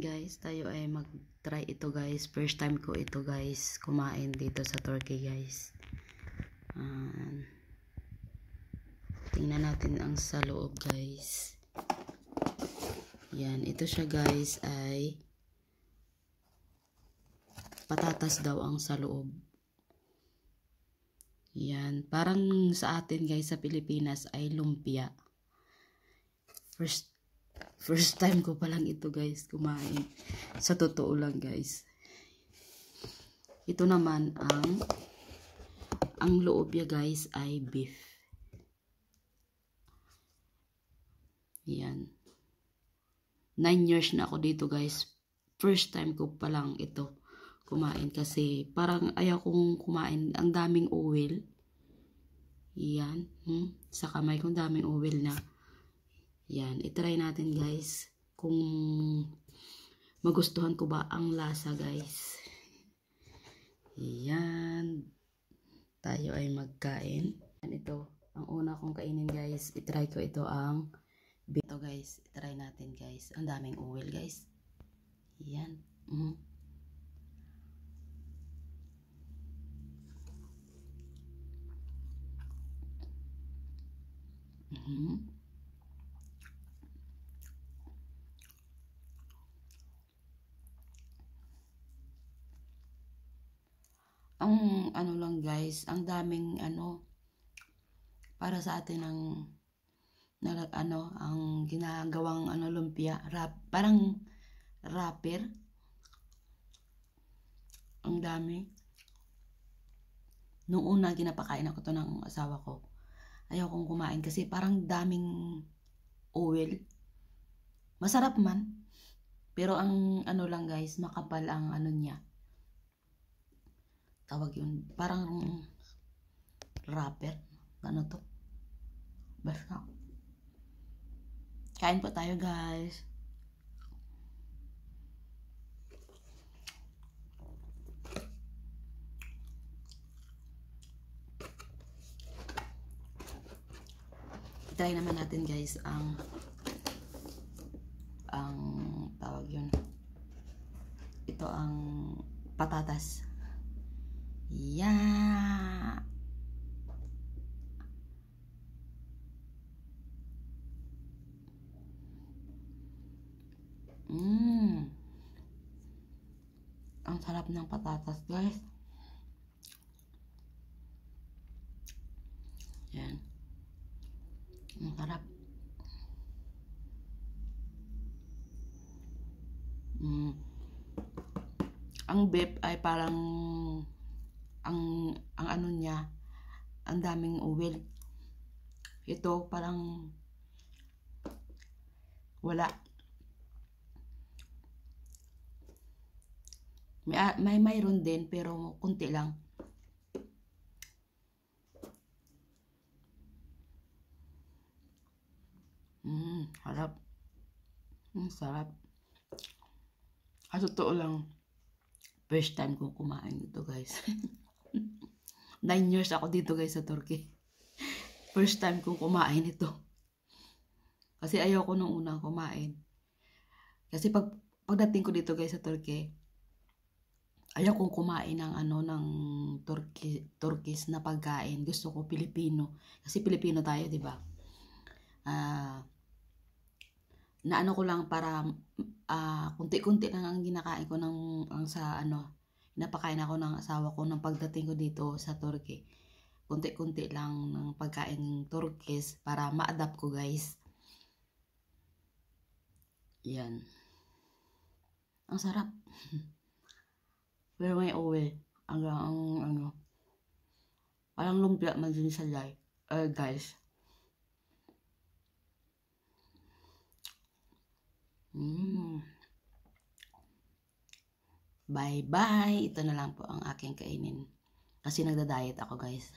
Guys, tayo ay mag-try ito guys. First time ko ito guys, kumain dito sa Turkey guys. Tingnan natin ang sa loob guys. Yan, ito siya guys ay patatas daw ang sa loob. Yan, parang sa atin guys sa Pilipinas ay lumpia. First time ko pa lang ito guys kumain. Sa totoo lang guys. Ito naman ang loob niya guys ay beef. Yan. 9 years na ako dito guys. First time ko pa lang ito kumain kasi parang ayaw kong kumain. Ang daming oil. Yan. Sa kamay kong daming oil na. Yan, itry natin guys kung magustuhan ko ba ang lasa guys. Yan, tayo ay magkain. Yan, ito, ang una kong kainin guys, itry ko ito ang bito guys. Itry natin guys, ang daming oil guys. Yan. Ang ano lang guys, ang daming para sa atin ang ginagawang lumpia, parang wrapper. Ang dami. Nung una ginapakain ako to ng asawa ko. Ayaw kong kumain kasi parang daming oil. Masarap man. Pero ang lang guys, makapal ang niya. Tawag yun, parang wrapper. Ano to? Basta. Kain po tayo guys. Try naman natin guys ang tawag yun. Ito ang patatas. Yeah. Ang sarap ng patatas guys. Yan. Ang sarap. Ang beef ay parang ang ano niya, ang daming oil. Ito parang wala. Mayroon din pero kunti lang. Harap. Sarap. Totoo lang, first time ko kumain ito guys. 9 years ako dito guys sa Turkey. First time ko kumain ito. Kasi ayaw ko nung unang kumain. Kasi pagdating ko dito guys sa Turkey, ayaw kong kumain ng ng Turkish na pagkain. Gusto ko Pilipino. Kasi Pilipino tayo, 'di ba? Na ko lang para kunti-kunti lang ang ginakain ko napakain ako ng asawa ko nang pagdating ko dito sa Turkey. Kunti-kunti lang ng pagkain Turkish para ma-adapt ko guys. Yan. Ang sarap. Pero may oil. Parang lumpia man din sa guys. Bye-bye. Ito na lang po ang aking kainin. Kasi nagda-diet ako guys.